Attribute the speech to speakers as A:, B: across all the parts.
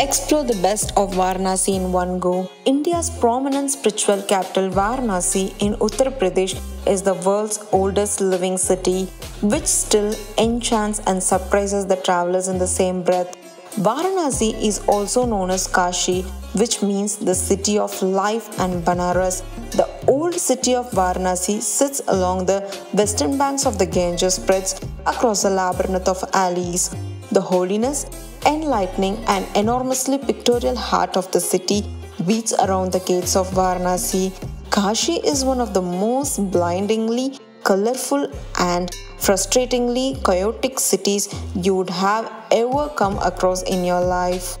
A: Explore the best of Varanasi in one go. India's prominent spiritual capital, Varanasi in Uttar Pradesh, is the world's oldest living city, which still enchants and surprises the travelers in the same breath. Varanasi is also known as Kashi, which means the city of life, and Banaras. The old city of Varanasi sits along the western banks of the Ganges, spreads across a labyrinth of alleys. The holiness, enlightening, and enormously pictorial heart of the city beats around the gates of Varanasi. Kashi is one of the most blindingly colorful and frustratingly chaotic cities you would have ever come across in your life.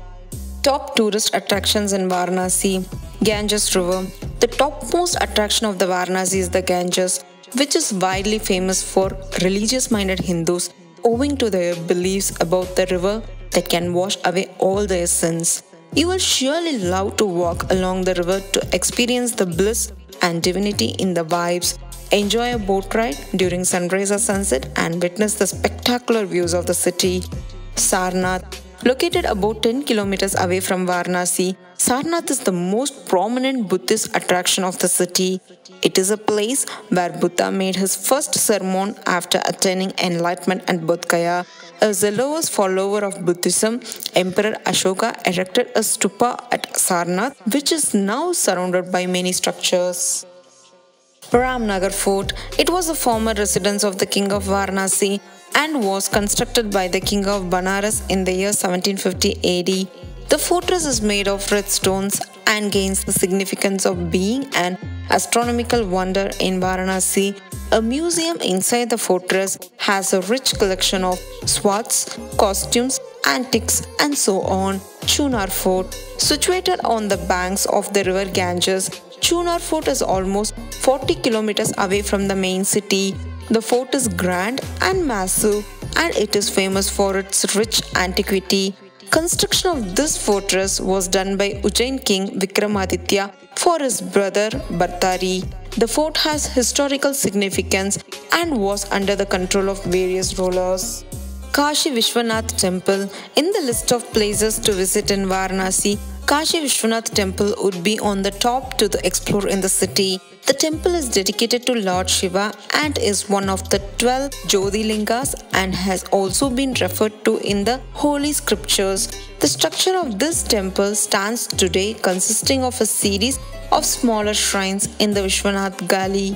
A: Top tourist attractions in Varanasi. Ganges River. The topmost attraction of the Varanasi is the Ganges, which is widely famous for religious-minded Hindus owing to their beliefs about the river that can wash away all their sins. You will surely love to walk along the river to experience the bliss and divinity in the vibes, enjoy a boat ride during sunrise or sunset, and witness the spectacular views of the city. Sarnath. Located about 10 kilometers away from Varanasi, Sarnath is the most prominent Buddhist attraction of the city. It is a place where Buddha made his first sermon after attaining enlightenment at Bodh Gaya. A zealous follower of Buddhism, Emperor Ashoka erected a stupa at Sarnath, which is now surrounded by many structures. Ramnagar Fort. It was a former residence of the king of Varanasi and was constructed by the king of Banaras in the year 1750 AD. The fortress is made of red stones and gains the significance of being an astronomical wonder in Varanasi. A museum inside the fortress has a rich collection of swords, costumes, antiques, and so on. Chunar Fort. Situated on the banks of the river Ganges, Chunar Fort is almost 40 kilometers away from the main city. The fort is grand and massive, and it is famous for its rich antiquity. Construction of this fortress was done by Ujjain king Vikramaditya for his brother Bhartari. The fort has historical significance and was under the control of various rulers. Kashi Vishwanath Temple. In the list of places to visit in Varanasi, Kashi Vishwanath Temple would be on the top to explore in the city. The temple is dedicated to Lord Shiva and is one of the 12 Jyotirlingas and has also been referred to in the Holy Scriptures. The structure of this temple stands today consisting of a series of smaller shrines in the Vishwanath Gali.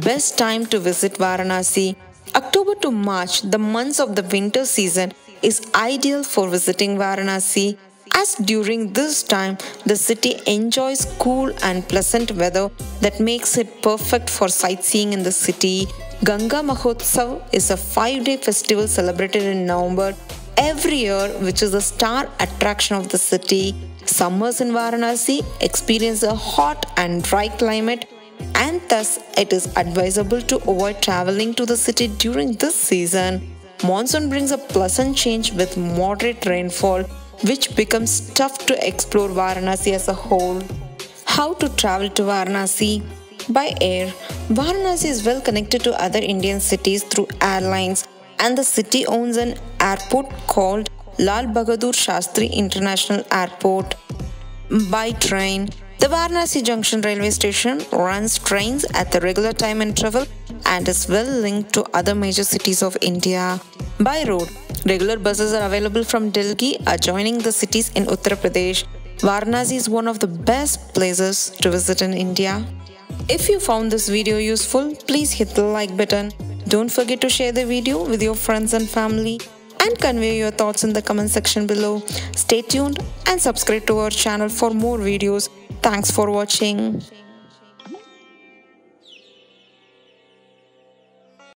A: Best time to visit Varanasi. October to March, the months of the winter season, is ideal for visiting Varanasi, as during this time the city enjoys cool and pleasant weather that makes it perfect for sightseeing in the city. Ganga Mahotsav is a 5-day festival celebrated in November every year, which is the star attraction of the city. Summers in Varanasi experience a hot and dry climate, and thus it is advisable to avoid traveling to the city during this season. Monsoon brings a pleasant change with moderate rainfall, which becomes tough to explore Varanasi as a whole. How to travel to Varanasi? By air. Varanasi is well connected to other Indian cities through airlines, and the city owns an airport called Lal Bahadur Shastri International Airport. By train. The Varanasi Junction railway station runs trains at the regular time and travel and is well linked to other major cities of India. By road. Regular buses are available from Delhi, adjoining the cities in Uttar Pradesh. Varanasi is one of the best places to visit in India. If you found this video useful, please hit the like button. Don't forget to share the video with your friends and family and convey your thoughts in the comment section below. Stay tuned and subscribe to our channel for more videos. Thanks for watching.